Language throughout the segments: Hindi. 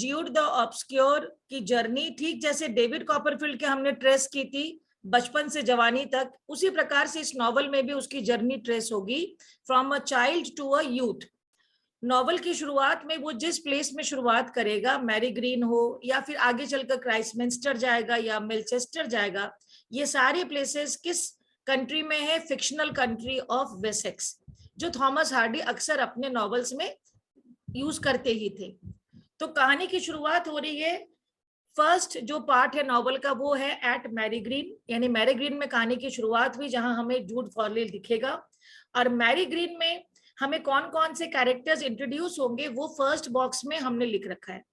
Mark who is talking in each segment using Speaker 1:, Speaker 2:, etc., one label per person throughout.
Speaker 1: ज्यूड द ऑब्सक्योर की जर्नी, ठीक जैसे डेविड कॉपरफील्ड के हमने ट्रेस की थी बचपन से जवानी तक, उसी प्रकार से इस नॉवल में भी उसकी जर्नी ट्रेस होगी from a child to a youth. Novel की शुरुआत में वो जिस प्लेस में शुरुआत करेगा, मैरी ग्रीन हो या फिर आगे चलकर क्राइस्टमिंस्टर जाएगा या मिलचेस्टर जाएगा, ये सारे प्लेसेस किस कंट्री में है? फिक्शनल कंट्री ऑफ वेसेक्स, जो थॉमस हार्डी अक्सर अपने नॉवेल्स में यूज करते ही थे। तो कहानी की शुरुआत हो रही है, फर्स्ट जो पार्ट है नॉवल का वो है एट मैरी ग्रीन, यानी मैरी ग्रीन में कहानी की शुरुआत हुई जहां हमें जूड फॉरली दिखेगा। और मैरी ग्रीन में हमें कौन कौन से कैरेक्टर्स इंट्रोड्यूस होंगे वो फर्स्ट बॉक्स में हमने लिख रखा है।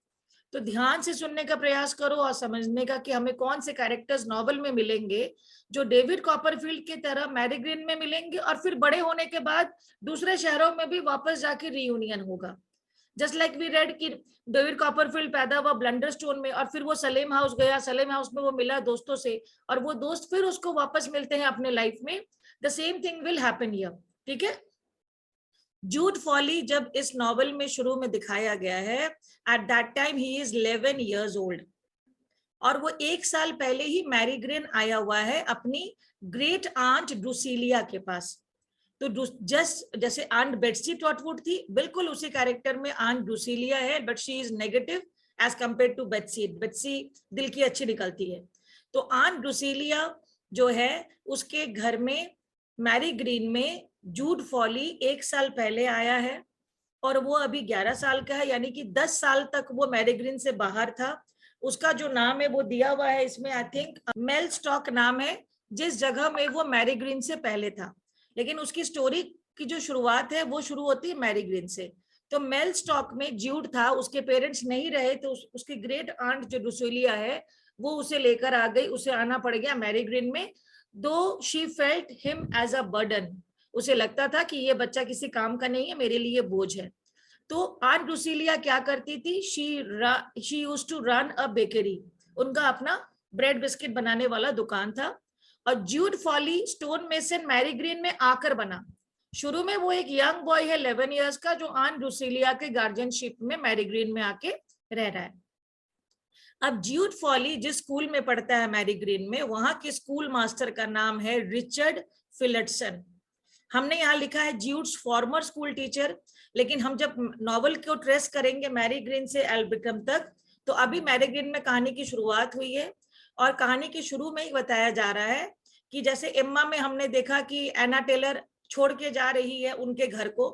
Speaker 1: तो ध्यान से सुनने का प्रयास करो और समझने का कि हमें कौन से कैरेक्टर्स नॉवल में मिलेंगे जो डेविड कॉपरफील्ड की तरह मैरी ग्रीन में मिलेंगे और फिर बड़े होने के बाद दूसरे शहरों में भी वापस जाके रीयूनियन होगा। जस्ट लाइक वी रेड कि डेविड कॉपरफील्ड पैदा हुआ ब्लंडरस्टोन में और फिर वो सलेम हाउस गया, सलेम हाउस में वो मिला दोस्तों से और वो दोस्त फिर उसको वापस मिलते हैं अपने लाइफ में। The same thing will happen here, ठीक है। जूड फॉली जब इस नॉवल में शुरू में दिखाया गया है, at that time he is 11 years old और वो 1 साल पहले ही मैरी ग्रीन आया हुआ है अपनी ग्रेट आंट ड्रूसिलिया के पास। तो जस्ट जैसे आंट बेट्सी टॉटवुड थी, बिल्कुल उसी कैरेक्टर में आंट ड्रूसिलिया है, but she is negative as compare to Betsy. Betsy दिल की अच्छी निकलती है। तो आंट ड्रूसिलिया जो है उसके घर में मैरी ग्रीन में जूड फॉली 1 साल पहले आया है और वो अभी 11 साल का है, यानी कि 10 साल तक वो मैरी ग्रीन से बाहर था। उसका जो नाम है वो दिया हुआ है इसमें, आई थिंक मेलस्टॉक नाम है, जिस जगह में वो मैरी ग्रीन से पहले था। लेकिन उसकी स्टोरी की जो शुरुआत है वो शुरू होती है मैरी ग्रीन से। तो मेलस्टॉक में ज्यूड था, उसके पेरेंट्स नहीं रहे तो उसकी ग्रेट आंट जो ड्रूसिलिया है वो उसे लेकर आ गई, उसे आना पड़ गया मैरी ग्रीन में। Though she felt him as a burden, उसे लगता था कि ये बच्चा किसी काम का नहीं है, मेरे लिए बोझ है। तो आंट ड्रूसिलिया क्या करती थी, she used to run a bakery, उनका अपना ब्रेड बिस्किट बनाने वाला दुकान था। और Jude Fawley stone mason Mary green में आकर बना। शुरू में वो एक यंग बॉय है 11 years का, जो आंट ड्रूसिलिया के गार्जियनशिप में मैरी ग्रीन में आके रह रहा है। अब ज्यूड फॉली जिस स्कूल में पढ़ता है मैरी ग्रीन में, वहां के स्कूल मास्टर का नाम है रिचर्ड फिलिप्सन। हमने यहाँ लिखा है ज्यूड्स फॉर्मर स्कूल टीचर, लेकिन हम जब नॉवल को ट्रेस करेंगे मैरी ग्रीन से एल्बिकम तक, तो अभी मैरी ग्रीन में कहानी की शुरुआत हुई है। और कहानी के शुरू में ही बताया जा रहा है कि जैसे एम्मा में हमने देखा कि एना टेलर छोड़ के जा रही है उनके घर को,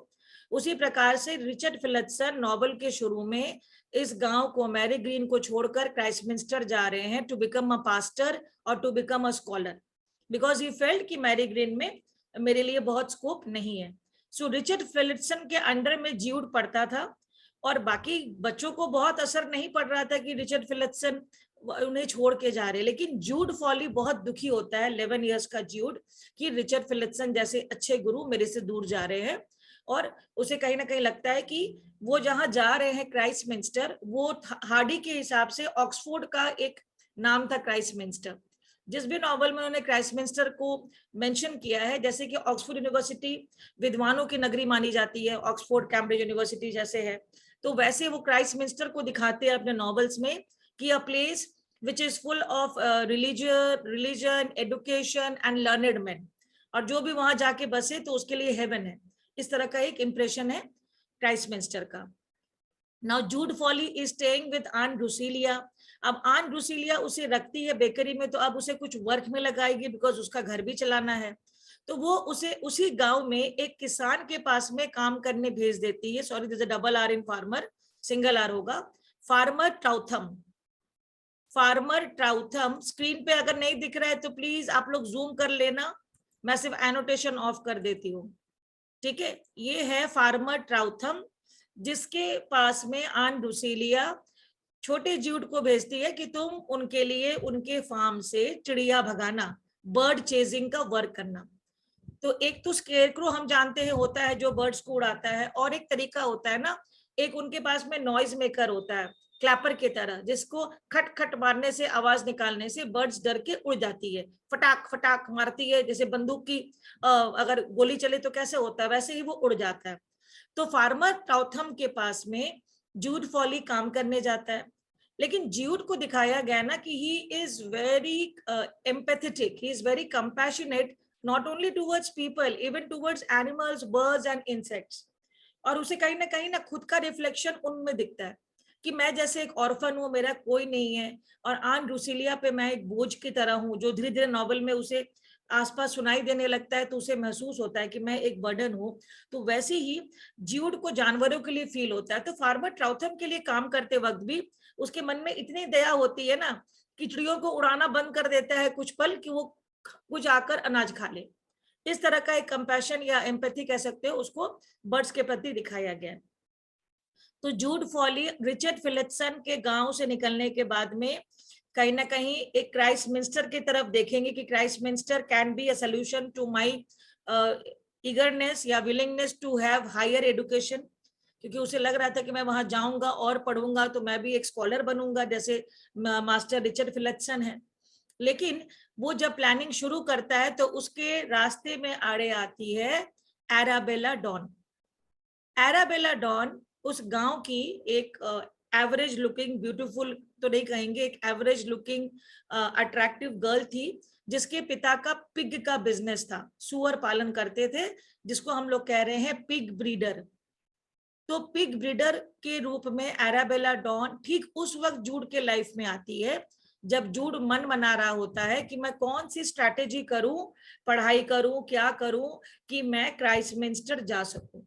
Speaker 1: उसी प्रकार से रिचर्ड फिलिप्सन नॉवल के शुरू में इस गांव को, मैरी ग्रीन को छोड़कर क्राइस्टमिंस्टर जा रहे हैं टू बिकम अ पास्टर और to become a scholar, because he felt कि मैरी ग्रीन में मेरे लिए बहुत स्कोप नहीं है। सो रिचर्ड फिलिप्सन के अंडर में ज्यूड पढ़ता था और बाकी बच्चों को बहुत असर नहीं पड़ रहा था कि रिचर्ड फिलिप्सन उन्हें छोड़ के जा रहे, लेकिन जूड फॉली बहुत दुखी होता है 11 years का ज्यूड कि रिचर्ड फिलिप्सन जैसे अच्छे गुरु मेरे से दूर जा रहे हैं। और उसे कहीं ना कहीं लगता है कि वो जहां जा रहे हैं क्राइस्टमिंस्टर, वो हार्डी के हिसाब से ऑक्सफोर्ड का एक नाम था क्राइस्टमिंस्टर। जिस भी नॉवल में उन्होंने क्राइस्टमिंस्टर को मेंशन किया है, जैसे कि ऑक्सफोर्ड यूनिवर्सिटी विद्वानों की नगरी मानी जाती है, ऑक्सफोर्ड कैम्ब्रिज यूनिवर्सिटी जैसे है, तो वैसे वो क्राइस्टमिंस्टर को दिखाते हैं अपने नॉवेल्स में कि a place which is full of religion, education and learned men, और जो भी वहां जाके बसे तो उसके लिए हेवन है। इस तरह का एक इंप्रेशन है क्राइस्टमिंस्टर का। Now Jude Fawley is staying with aunt Drusilla. अब आंट ड्रूसिलिया उसे रखती है बेकरी में, तो अब उसे कुछ वर्क में लगाएगी बिकॉज उसका घर भी चलाना है। तो वो उसे उसी गांव में एक किसान के पास में काम करने भेज देती है। Sorry, this is double R in farmer, single R होगा, farmer Troutham. Farmer Troutham screen पे अगर नहीं दिख रहा है तो प्लीज आप लोग जूम कर लेना, मैं सिर्फ एनोटेशन ऑफ कर देती हूँ, ठीक है। ये है फार्मर ट्राउथम, जिसके पास में आंट ड्रूसिलिया छोटे ज्यूड को भेजती है कि तुम उनके लिए उनके फार्म से चिड़िया भगाना, बर्ड चेजिंग का वर्क करना। तो एक तो स्केरक्रो हम जानते हैं होता है जो बर्ड्स को उड़ाता है, और एक तरीका होता है ना, एक उनके पास में नॉइज मेकर होता है क्लैपर की तरह, जिसको खट खट मारने से, आवाज निकालने से बर्ड्स डर के उड़ जाती है, फटाक फटाक मारती है, जैसे बंदूक की अगर गोली चले तो कैसे होता है, वैसे ही वो उड़ जाता है। तो फार्मर ट्राउथम के पास में जूड फॉली काम करने जाता है, लेकिन ज्यूड को दिखाया गया ना कि he is very empathetic, he is very compassionate, not only towards people, even towards animals, birds and insects. और उसे कहीं ना खुद का रिफ्लेक्शन उनमें दिखता है कि मैं जैसे एक ऑर्फन हूँ, मेरा कोई नहीं है, और आन रुसिलिया पे मैं एक बोझ की तरह हूँ, जो धीरे धीरे नॉवल में उसे आसपास सुनाई देने लगता है, तो उसे महसूस होता है कि मैं एक बर्डन हूँ। तो वैसे ही ज्यूड को जानवरों के लिए फील होता है। तो फार्मर ट्राउथम के लिए काम करते वक्त भी उसके मन में इतनी दया होती है ना कि चिड़ियों को उड़ाना बंद कर देता है कुछ पल कि वो कुछ आकर अनाज खा ले। इस तरह का एक कंपैशन या एम्पैथी कह सकते हो उसको बर्ड्स के प्रति दिखाया गया। तो जूड फॉली रिचर्ड फिलिप्सन के गांव से निकलने के बाद में कहीं ना कहीं एक क्राइस्टमिंस्टर की तरफ देखेंगे कि Christminster can be a solution to my eagerness या willingness to have higher education, क्योंकि उसे लग रहा था कि मैं वहां जाऊंगा और पढ़ूंगा तो मैं भी एक स्कॉलर बनूंगा जैसे मास्टर रिचर्ड फिलिप्सन है। लेकिन वो जब प्लानिंग शुरू करता है तो उसके रास्ते में आड़े आती है एराबेला डॉन। एराबेला डॉन उस गांव की एक एवरेज लुकिंग, ब्यूटीफुल तो नहीं कहेंगे, एक एवरेज लुकिंग अट्रैक्टिव गर्ल थी, जिसके पिता का पिग का बिजनेस था, सुअर पालन करते थे, जिसको हम लोग कह रहे हैं पिग ब्रीडर। तो पिग ब्रीडर के रूप में एराबेला डॉन ठीक उस वक्त जूड के लाइफ में आती है जब जूड मन बना रहा होता है कि मैं कौन सी स्ट्रैटेजी करूं, पढ़ाई करूं, क्या करूं कि मैं क्राइस्टमिंस्टर जा सकूं।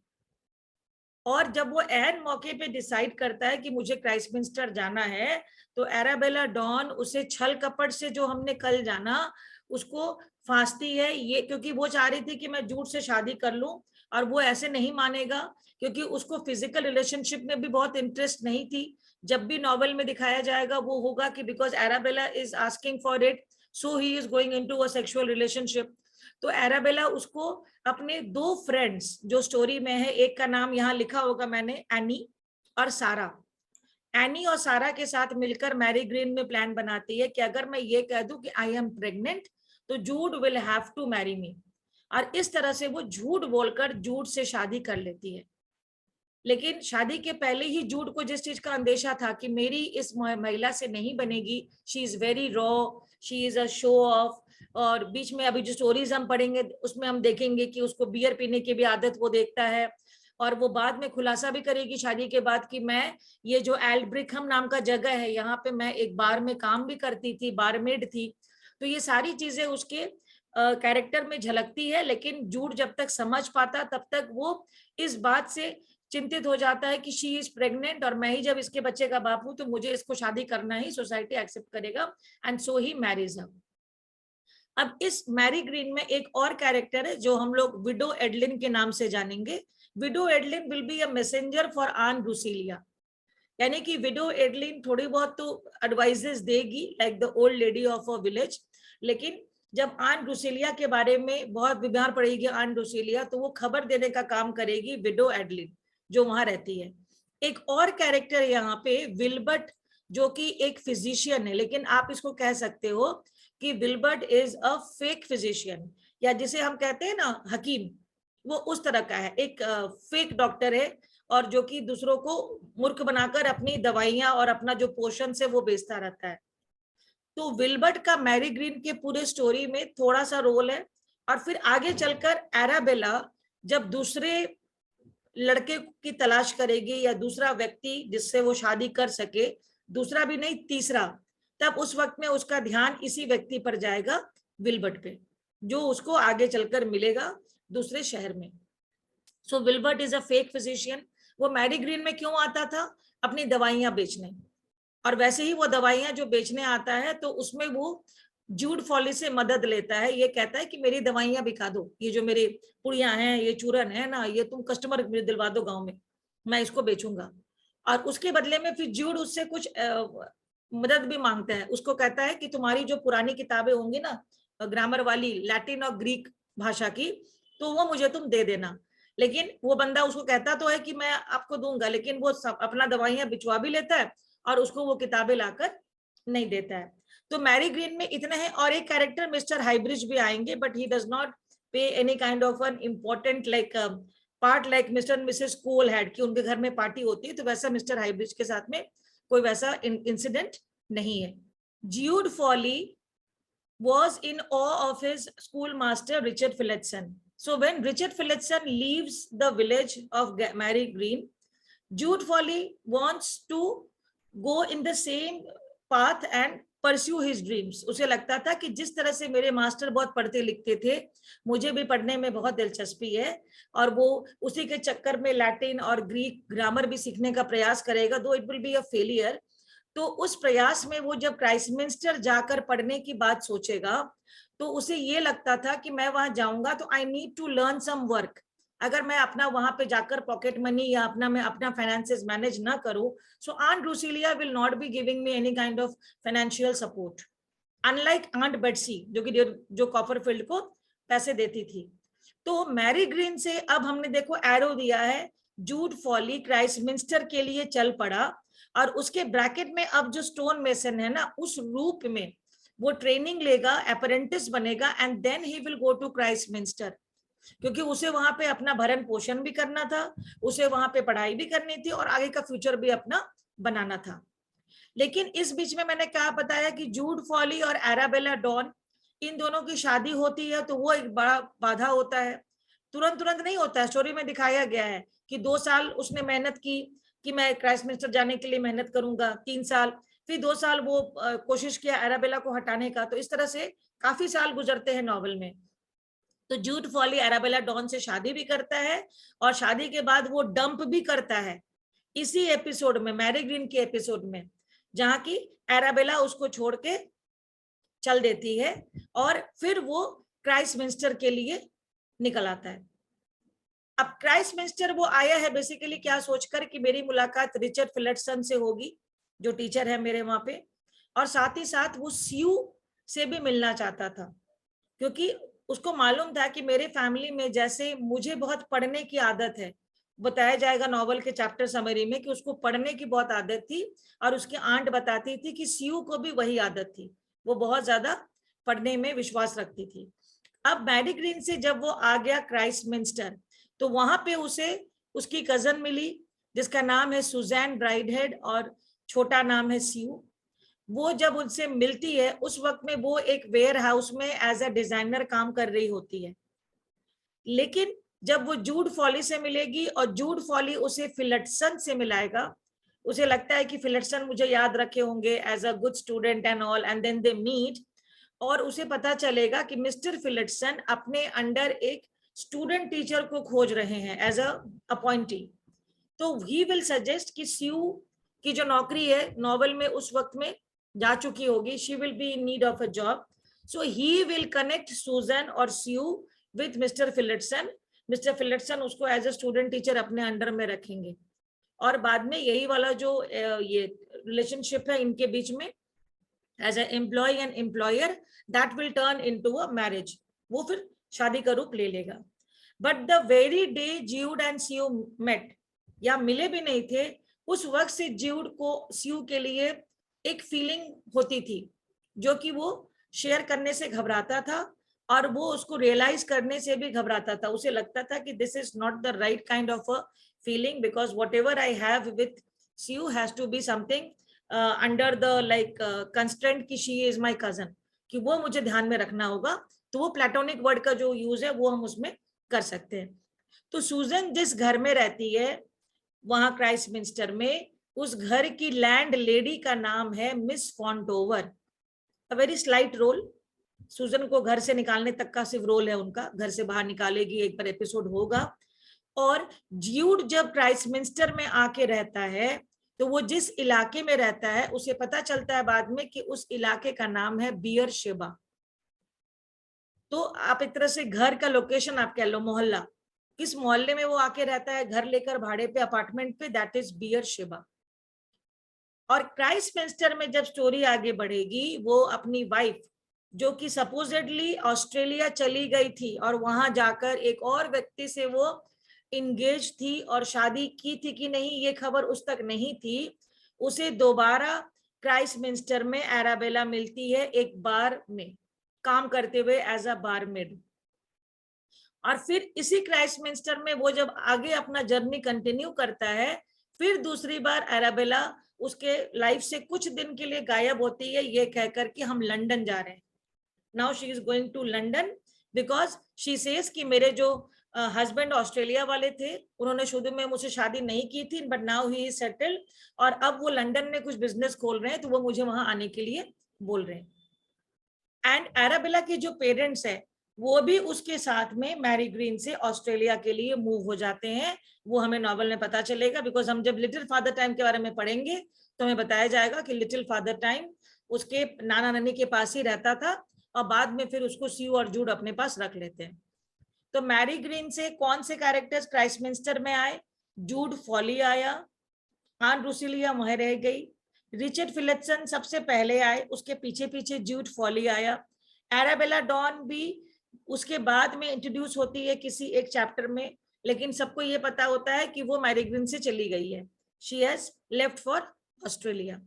Speaker 1: और जब वो एन मौके पे डिसाइड करता है कि मुझे क्राइस्टमिंस्टर जाना है, तो एराबेला डॉन उसे छल कपट से, जो हमने कल जाना, उसको फांसती है, ये क्योंकि वो चाह रही थी कि मैं जूड से शादी कर लूं, और वो ऐसे नहीं मानेगा क्योंकि उसको फिजिकल रिलेशनशिप में भी बहुत इंटरेस्ट नहीं थी। जब भी नॉवेल में दिखाया जाएगा वो होगा कि because Arabella is asking for it, so he is going into a sexual relationship. तो एराबेला उसको अपने दो फ्रेंड्स जो स्टोरी में है, एक का नाम यहाँ लिखा होगा मैंने, एनी और सारा, एनी और सारा के साथ मिलकर मैरी ग्रीन में प्लान बनाती है कि अगर मैं ये कह दूं कि आई एम प्रेग्नेंट तो Jude will have to marry me, और इस तरह से वो झूठ बोलकर जूड से शादी कर लेती है। लेकिन शादी के पहले ही जूड को जिस चीज का अंदेशा था कि मेरी इस महिला से नहीं बनेगी, she is very raw, she is a show off, और बीच में अभी जो स्टोरीज हम पढ़ेंगे उसमें हम देखेंगे कि उसको बियर पीने की भी आदत वो देखता है, और वो बाद में खुलासा भी करेगी शादी के बाद कि मैं ये जो एल्ब्रिकहम नाम का जगह है यहाँ पे मैं एक बार में काम भी करती थी, बारमेड थी। तो ये सारी चीजें उसके कैरेक्टर में झलकती है, लेकिन जूड जब तक समझ पाता तब तक वो इस बात से चिंतित हो जाता है कि शी इज प्रेग्नेंट, और मैं ही जब इसके बच्चे का बाप हूं तो मुझे इसको शादी करना ही सोसाइटी एक्सेप्ट करेगा, एंड सो ही मैरिज हर। अब इस मैरी ग्रीन में एक और कैरेक्टर है जो हम लोग विडो एडलिन के नाम से जानेंगे। Window Adeline will be a messenger for आन रुसिलिया, यानी कि विडो एडलिन थोड़ी बहुत तो एडवाइजेस देगी like the old lady of a village, लेकिन जब आन रुसिलिया के बारे में बहुत बीमार पड़ेगी आन रुसिलिया तो वो खबर देने का काम करेगी विडो एडलिन जो वहां रहती है। एक और कैरेक्टर यहाँ पे विल्बर्ट, जो कि एक फिजिशियन है, लेकिन आप इसको कह सकते हो कि Wilbert is a fake physician, या जिसे हम कहते हैं ना हकीम, वो उस तरह का है, एक फेक डॉक्टर है, और जो कि दूसरों को मूर्ख बनाकर अपनी दवाइयां और अपना जो पोषण से वो बेचता रहता है। तो विल्बर्ट का मैरी ग्रीन के पूरे स्टोरी में थोड़ा सा रोल है। और फिर आगे चलकर एराबेला जब दूसरे लड़के की तलाश करेगी या दूसरा व्यक्ति जिससे वो शादी कर सके, दूसरा भी नहीं तीसरा, तब उस वक्त में उसका ध्यान इसी व्यक्ति पर जाएगा, विल्बर्ट पे, जो उसको आगे चलकर मिलेगा दूसरे शहर में। So Vilbert is a fake physician. वो मैरी ग्रीन में क्यों आता था? अपनी दवाइयां बेचने, और वैसे ही वो दवाइयां जो बेचने आता है तो उसमें वो जूड फॉली से मदद लेता है, ये कहता है कि मेरी दवाइयां बिका दो, ये जो मेरे पुड़िया हैं, ये चूरन है ना, ये तुम कस्टमर दिलवा दो गांव में, मैं इसको बेचूंगा। और उसके बदले में फिर जूड उससे कुछ मदद भी मांगता है, उसको कहता है कि तुम्हारी जो पुरानी किताबें होंगी ना ग्रामर वाली, लैटिन और ग्रीक भाषा की, तो वो मुझे तुम दे देना। लेकिन वो बंदा उसको कहता तो है कि मैं आपको दूंगा, लेकिन वो सब अपना दवाइयां बिचवा भी लेता है और उसको वो किताबें लाकर नहीं देता है। तो मैरी ग्रीन में इतने हैं, और एक कैरेक्टर मिस्टर हाइब्रिज भी आएंगे, but he does not pay any kind of an important like part like Mr and Mrs Cole had, कि उनके घर में पार्टी होती है, तो वैसा मिस्टर हाइब्रिज के साथ में कोई वैसा इंसिडेंट नहीं है. Jude Fawley was in awe of his schoolmaster Richard Phillotson. So when Richard Phillotson leaves the village of Mary Green, Jude Foley wants to go in the same path and pursue his dreams. उसे लगता था कि जिस तरह से मेरे मास्टर बहुत पढ़ते लिखते थे, मुझे भी पढ़ने में बहुत दिलचस्पी है, और वो उसी के चक्कर में लैटिन और ग्रीक ग्रामर भी सीखने का प्रयास करेगा, दो it will be a failure. तो उस प्रयास में वो जब क्राइस्टमिंस्टर जाकर पढ़ने की बात सोचेगा, तो उसे ये लगता था कि मैं वहां जाऊंगा तो I need to learn some work. अगर मैं अपना वहां पे जाकर पॉकेट मनी या मैं अपना फाइनेंसेस मैनेज ना करूं, so aunt Lucilia will not be giving me any kind of financial support, unlike aunt Betsey जो कॉपरफील्ड को पैसे देती थी. तो मैरी ग्रीन से अब हमने देखो एरो दिया है, जूड फॉली क्राइस्टमिंस्टर के लिए चल पड़ा, और उसके ब्रैकेट में अब जो स्टोन मेसन है ना, उस रूप में वो ट्रेनिंग लेगा, अप्रेंटिस बनेगा, and then he will go to Christminster, क्योंकि उसे वहां पे अपना भरण पोषण भी करना था, उसे वहां पे पढ़ाई भी करनी थी, और आगे का फ्यूचर भी अपना बनाना था. लेकिन इस बीच में मैंने क्या बताया कि जूड फॉली और एराबेला डॉन, इन दोनों की शादी होती है, तो वो एक बड़ा बाधा होता है. तुरंत तुरंत नहीं होता है, स्टोरी में दिखाया गया है कि 2 साल उसने मेहनत की कि मैं क्राइस्टमिंस्टर जाने के लिए मेहनत करूंगा, 3 साल, फिर 2 साल वो कोशिश किया एराबेला को हटाने का. तो इस तरह से काफी साल गुजरते हैं नॉवेल में. तो जूड फॉली एराबेला डॉन से शादी भी करता है, और शादी के बाद वो डंप भी करता है इसी एपिसोड में, मैरी ग्रीन के एपिसोड में, जहां की एराबेला उसको छोड़ के चल देती है, और फिर वो क्राइस्टमिंस्टर के लिए निकल आता है. अब क्राइस्टमिंस्टर वो आया है बेसिकली क्या सोचकर कि मेरी मुलाकात रिचर्ड फिलटसन से होगी, जो टीचर है मेरे वहां पे, और साथ ही साथ वो सीयू से भी मिलना चाहता था, क्योंकि उसको मालूम था कि मेरे फैमिली में जैसे मुझे बहुत पढ़ने की आदत है, बताया जाएगा नॉवल के चैप्टर समरी में कि उसको पढ़ने की बहुत आदत थी, और उसकी आंट बताती थी कि सीयू को भी वही आदत थी, वो बहुत ज्यादा पढ़ने में विश्वास रखती थी. अब मैरी ग्रीन से जब वो आ गया क्राइस्टमिंस्टर, तो वहां पे उसे उसकी कजन मिली जिसका नाम है सुजैन ब्राइडहेड और छोटा नाम है सीयू. वो जब उनसे मिलती है उस वक्त में वो एक वेयर हाउस में एज अ डिजाइनर काम कर रही होती है. लेकिन जब वो जूड फॉली से मिलेगी और जूड फॉली उसे फिलटसन से मिलाएगा, उसे लगता है कि फिलटसन मुझे याद रखे होंगे as a good student and all, and then they meet, और उसे पता चलेगा कि मिस्टर फिलटसन अपने अंडर एक स्टूडेंट टीचर को खोज रहे हैं एज अ अपॉइंटी. तो ही विल सजेस्ट कि सीयू की जो नौकरी है नॉवेल में उस वक्त में जा चुकी होगी, she will be in need of a job, so he will connect Susan और Sue with mister Phillotson. Mister Phillotson उसको एज अ स्टूडेंट टीचर अपने अंडर में रखेंगे, और बाद में यही वाला जो ये रिलेशनशिप है इनके बीच में as a employ and employer, that will turn into a marriage, वो फिर शादी का रूप ले लेगा. But the very day Jude and Sue met, या मिले भी नहीं थे, उस वक्त से ज्यूड को सीयू के लिए एक फीलिंग होती थी जो कि वो शेयर करने से घबराता था, और वो उसको रियलाइज करने से भी घबराता था. उसे लगता था कि this is not the right kind of a feeling, because whatever I have with Sue has to be something under the like constraint कि शी इज माई कजन, कि वो मुझे ध्यान में रखना होगा. तो वो प्लेटोनिक वर्ड का जो यूज है वो हम उसमें कर सकते हैं. तो सूजन जिस घर में रहती है वहां क्राइस्टमिंस्टर में, उस घर की लैंड लेडी का नाम है miss Fontover. A very slight role, Susan को घर से निकालने तक का सिर्फ रोल है उनका, घर से बाहर निकालेगी, एक बार एपिसोड होगा. और ज्यूड जब क्राइस्टमिंस्टर में आके रहता है, तो वो जिस इलाके में रहता है उसे पता चलता है बाद में कि उस इलाके का नाम है बियर शेबा. तो आप एक तरह से घर का लोकेशन आप कह लो, मोहल्ला, किस मोहल्ले में वो आके रहता है घर लेकर भाड़े पे, अपार्टमेंट पे, दैट इज बियर शेबा. और क्राइस्टमिंस्टर में जब स्टोरी आगे बढ़ेगी, वो अपनी वाइफ जो कि सपोजिटली ऑस्ट्रेलिया चली गई थी और वहां जाकर एक और व्यक्ति से वो इंगेज थी और शादी की थी कि नहीं ये खबर उस तक नहीं थी, उसे दोबारा क्राइस्टमिंस्टर में एराबेला मिलती है एक बार में काम करते हुए एज अ बारमेड. और फिर इसी क्राइस्टमिंस्टर में वो जब आगे अपना जर्नी कंटिन्यू करता है, फिर दूसरी बार अरेबेला उसके लाइफ से कुछ दिन के लिए गायब होती है, ये कहकर कि हम लंदन जा रहे हैं. Now she is going to London because she says कि मेरे जो हस्बैंड ऑस्ट्रेलिया वाले थे, उन्होंने शुरू में मुझसे शादी नहीं की थी, but now he is settled, और अब वो लंदन में कुछ बिजनेस खोल रहे हैं, तो वो मुझे वहां आने के लिए बोल रहे हैं. एंड अरेबेला के जो पेरेंट्स है वो भी उसके साथ में मैरी ग्रीन से ऑस्ट्रेलिया के लिए मूव हो जाते हैं. वो हमें नॉवल में पता चलेगा, बिकॉज हम जब लिटिल फादर टाइम के बारे में पढ़ेंगे तो हमें बताया जाएगा कि लिटिल फादर टाइम उसके नाना नानी के पास ही रहता था, और बाद में फिर उसको स्यू और जूड अपने पास रख लेते हैं. तो मैरी ग्रीन से कौन से कैरेक्टर्स क्राइस्टमिंस्टर में आए? जूड फॉली आया, आन रुसिलिया वह रह गई, रिचर्ड फिलिप्सन सबसे पहले आए, उसके पीछे पीछे जूड फॉली आया, एराबेला डॉन भी उसके बाद में इंट्रोड्यूस होती है किसी एक चैप्टर में, लेकिन सबको ये पता होता है कि वो मैरी ग्रीन से चली गई है, she has left for Australia.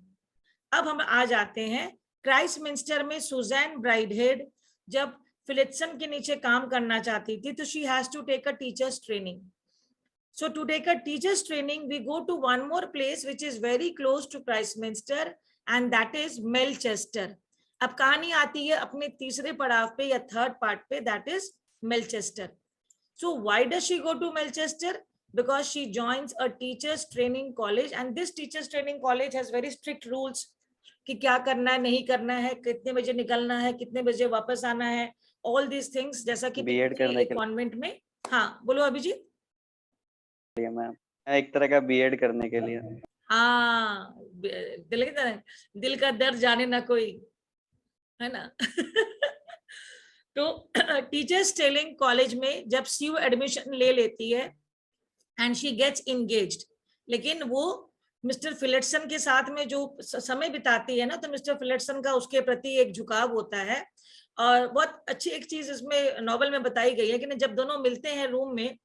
Speaker 1: अब हम आ जाते हैं क्राइस्टमिंस्टर में. सुजैन ब्राइडहेड जब फिलिप्सन के नीचे काम करना चाहती थी, तो she has to take a teacher's training. So to take a teacher's training, we go to one more place which is very close to Christminster, and that is Melchester. अब कहानी आती है अपने तीसरे पड़ाव पे या थर्ड पार्ट पे, that is Melchester. So why does she go to Melchester? Because she joins a teachers training college, and this teachers training college has very strict rules कि क्या करना है, नहीं करना है, कितने बजे निकलना है, कितने बजे वापस आना है, all these things, जैसा कि
Speaker 2: बीएड करने के
Speaker 1: कॉन्वेंट में. हाँ बोलो अभिजीत.
Speaker 2: मैम एक तरह का बीएड करने के लिए.
Speaker 1: हाँ, दिल का दर्द जाने ना कोई, है ना. तो टीचर्स ट्रेनिंग कॉलेज में जब सीयू एडमिशन ले लेती है एंड शी गेट्स इंगेज्ड, लेकिन वो मिस्टर फिलिप्सन के साथ में जो समय बिताती है ना, तो मिस्टर फिलिप्सन का उसके प्रति एक झुकाव होता है. और बहुत अच्छी एक चीज इसमें नॉवल में बताई गई है कि जब दोनों मिलते हैं रूम में,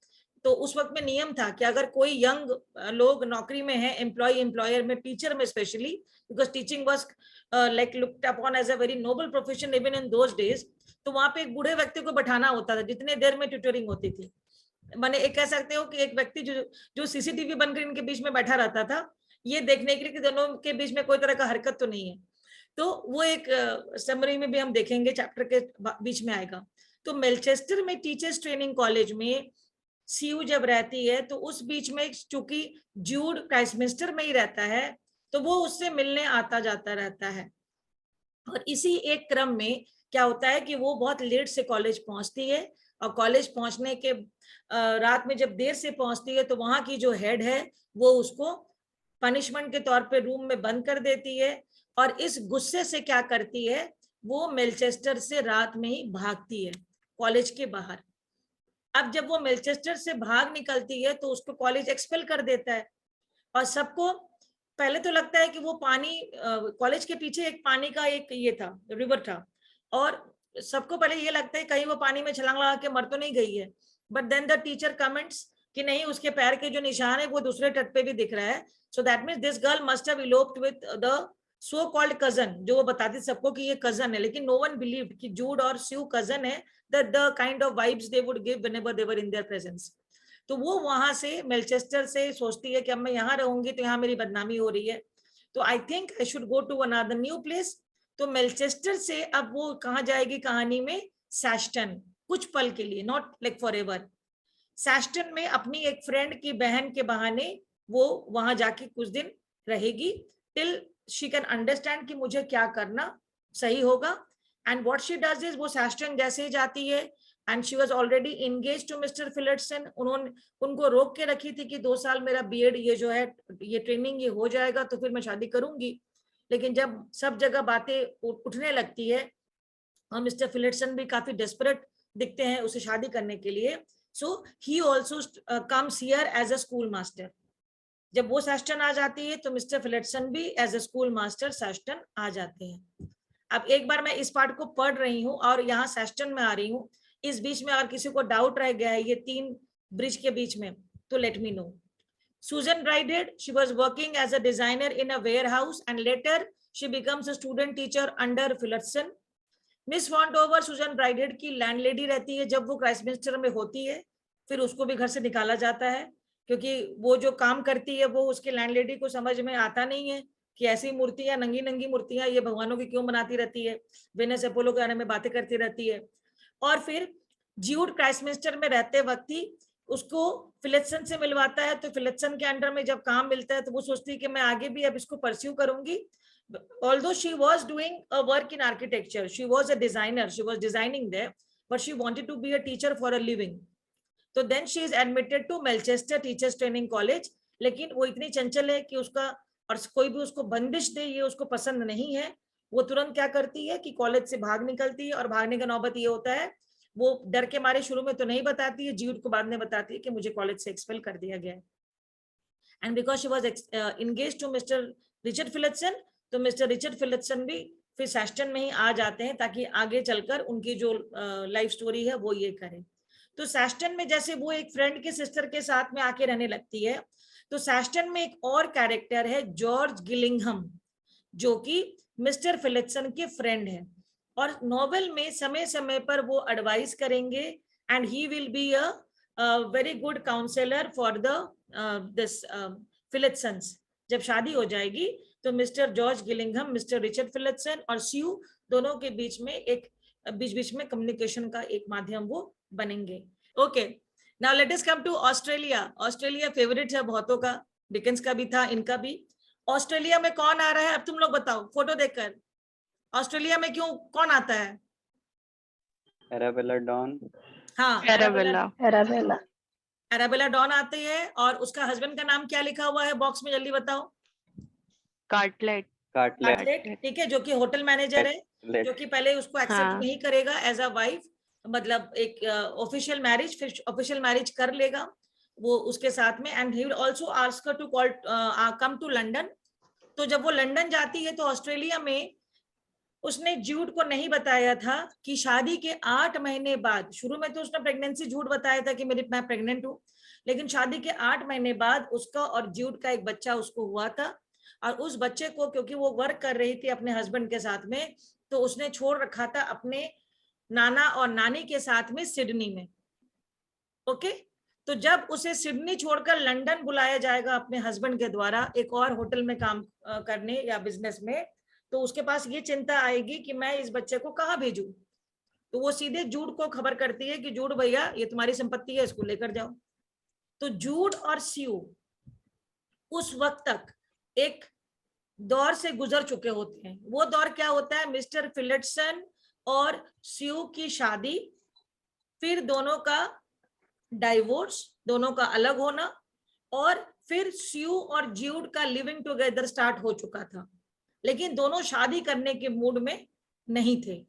Speaker 1: तो उस वक्त में नियम था कि अगर कोई यंग लोग नौकरी में है, एम्प्लॉय एम्प्लॉयर में, टीचर में specially, because teaching was like looked upon as a very noble profession even in those days, तो वहां पे एक बूढ़े व्यक्ति को बैठाना होता था जितने देर में ट्यूटरिंग होती थी. माने एक कह सकते हो कि एक व्यक्ति जो सीसीटीवी बनकर इनके बीच में बैठा रहता था, ये देखने के लिए कि दोनों के बीच में कोई तरह का हरकत तो नहीं है. तो वो एक समरी में भी हम देखेंगे, चैप्टर के बीच में आएगा. तो मेलचेस्टर में टीचर्स ट्रेनिंग कॉलेज में सीयू जब रहती है, तो उस बीच में चूंकि जूड क्राइस्टमिंस्टर में ही रहता है, तो वो उससे मिलने आता जाता रहता है. और इसी एक क्रम में क्या होता है कि वो बहुत लेट से कॉलेज पहुंचती है, और कॉलेज पहुंचने के रात में जब देर से पहुंचती है, तो वहां की जो हेड है वो उसको पनिशमेंट के तौर पे रूम में बंद कर देती है. और इस गुस्से से क्या करती है, वो मेलचेस्टर से रात में ही भागती है कॉलेज के बाहर. अब जब वो मेलचेस्टर से भाग निकलती है, तो उसको कॉलेज एक्सपेल कर देता है. और सबको पहले तो लगता है कि वो पानी, कॉलेज के पीछे एक पानी का एक ये था, रिवर था, और सबको पहले ये लगता है कहीं वो पानी में छलांग लगा के मर तो नहीं गई है. But then the teacher comments कि नहीं, उसके पैर के जो निशान है वो दूसरे तट पे भी दिख रहा है. So that means this girl must have eloped with the so called cousin, जो वो बताती सबको कि ये कजन है, लेकिन नो वन बिलीव्ड कि जूड और स्यू कजन है. the kind of vibes they would give whenever they were in their presence. तो वो वहां से मेलचेस्टर से सोचती है कि अब मैं यहाँ रहूंगी तो यहाँ मेरी बदनामी हो रही है, तो I think I should go to another new place. तो मेलचेस्टर से अब वो कहाँ जाएगी कहानी में? सैस्टन, कुछ पल के लिए, नॉट लाइक फॉर एवर. सैस्टन में अपनी एक फ्रेंड की बहन के बहाने वो वहां जाके कुछ दिन रहेगी, टिल शी कैन अंडरस्टैंड कि मुझे क्या करना सही होगा. And what she does is वो सैस्टन जैसे ही जाती है, and she was already engaged to Mr. Phillotson. उन्होंने उनको रोक के रखी थी कि 2 साल मेरा बीएड ये जो है ये ट्रेनिंग ये हो जाएगा तो फिर मैं शादी करूंगी. लेकिन जब सब जगह बातें उठने लगती है और मिस्टर फिलिप्सन भी काफी डेस्परेट दिखते हैं उसे शादी करने के लिए, so he also comes here as a school master. जब वो सैस्टन आ जाती है तो मिस्टर फिलिप्सन भी एज अ स्कूल मास्टर सैस्टन आ जाते हैं. अब एक बार मैं इस पार्ट को पढ़ रही हूँ और यहाँ सैस्टन में आ रही हूँ, इस बीच में और किसी को डाउट रह गया है ये 3 ब्रिज के बीच में, तो let me know. Susan Bridhead, she was working as a designer in a warehouse, and later she becomes a student teacher under Phillotson. Miss Fontover Susan Bridehead की लैंडलेडी रहती है जब वो क्राइस्टमिंस्टर में होती है, फिर उसको भी घर से निकाला जाता है क्योंकि वो जो काम करती है वो उसके लैंडलेडी को समझ में आता नहीं है कि ऐसी मूर्तियां, नंगी नंगी मूर्तियां ये भगवानों की क्यों बनाती रहती है, वेनस अपोलो के बारे में बातें करती रहती है। और फिर ज्यूड क्राइस्टमिंस्टर में रहते वक्त ही उसको फिलिप्सन से मिलवाता है, तो फिलिप्सन के अंडर में जब काम मिलता है तो वो सोचती है कि मैं आगे भी अब इसको परस्यू करूंगी। Although she was doing a work in architecture, she was a designer, she was designing there, but she wanted to be a teacher for a living. तो then she is admitted to Melchester Teachers Training College, लेकिन वो इतनी चंचल है कि उसका और कोई भी उसको बंदिश दे ये उसको पसंद नहीं है। वो तुरंत क्या करती है कि कॉलेज से भाग निकलती है, और भागने का नौबत ये होता है, वो डर के मारे शुरू में तो नहीं बताती है, ज्यूड को बाद में बताती है कि मुझे कॉलेज से एक्सपेल कर दिया गया है। And because she was engaged to mister Richard Phillotson, तो मिस्टर रिचर्ड फिलिप्सन भी फिर सैस्टन में ही आ जाते हैं ताकि आगे चलकर उनकी जो लाइफ स्टोरी है वो ये करें। तो सैस्टन में जैसे वो एक फ्रेंड के सिस्टर के साथ में आके रहने लगती है, तो सैस्टन में एक और कैरेक्टर है जॉर्ज गिलिंघम, जो कि मिस्टर फिलिप्सन के फ्रेंड है, और नॉवेल में समय समय पर वो एडवाइस करेंगे and he will be a very good counsellor for the this Phillotsons. जब शादी हो जाएगी तो मिस्टर जॉर्ज गिलिंघम, मिस्टर रिचर्ड फिलिप्सन और स्यू दोनों के बीच में एक बीच में कम्युनिकेशन का एक माध्यम वो बनेंगे। Okay, now let us come to Australia. Australia favourite है बहुतों का, डिकेंस का भी था, इनका भी। ऑस्ट्रेलिया में कौन आ रहा है, अब तुम लोग बताओ फोटो देखकर, ऑस्ट्रेलिया में क्यों कौन आता है?
Speaker 2: Arabella don.
Speaker 1: हाँ,
Speaker 3: एराबेला
Speaker 1: एराबेला डॉन आती है, और उसका हस्बैंड का नाम क्या लिखा हुआ है बॉक्स में, जल्दी बताओ।
Speaker 3: कार्टलेट।
Speaker 2: कार्टलेट।
Speaker 1: ठीक है, जो कि होटल मैनेजर है, जो कि पहले उसको एक्सेप्ट
Speaker 3: हाँ।
Speaker 1: नहीं करेगा एज अ वाइफ, मतलब एक ऑफिशियल मैरिज, फिर ऑफिशियल मैरिज कर लेगा वो उसके साथ में, and he will also ask her to call come to London. तो जब वो लंदन जाती है तो ऑस्ट्रेलिया में उसने ज्यूड को नहीं बताया था कि शादी के 8 महीने बाद, शुरू में तो उसने प्रेगनेंसी झूठ बताया था कि मैं प्रेग्नेंट हूँ, लेकिन शादी के 8 महीने बाद उसका और ज्यूड का एक बच्चा उसको हुआ था, और उस बच्चे को क्योंकि वो वर्क कर रही थी अपने हस्बैंड के साथ में, तो उसने छोड़ रखा था अपने नाना और नानी के साथ में सिडनी में। ओके, तो जब उसे सिडनी छोड़कर लंदन बुलाया जाएगा अपने हस्बैंड के द्वारा एक और होटल में काम करने या बिजनेस में, तो उसके पास ये चिंता आएगी कि मैं इस बच्चे को कहाँ भेजूं। तो वो सीधे जूड को खबर करती है कि जूड भैया ये तुम्हारी संपत्ति है, इसको लेकर जाओ। तो जूड और स्यू उस वक्त तक एक दौर से गुजर चुके होते हैं। वो दौर क्या होता है? मिस्टर फिलिप्सन और स्यू की शादी, फिर दोनों का डाइवोर्स, दोनों का अलग होना, और फिर स्यू और ज्यूड का लिविंग टुगेदर स्टार्ट हो चुका था, लेकिन दोनों शादी करने के मूड में नहीं थे।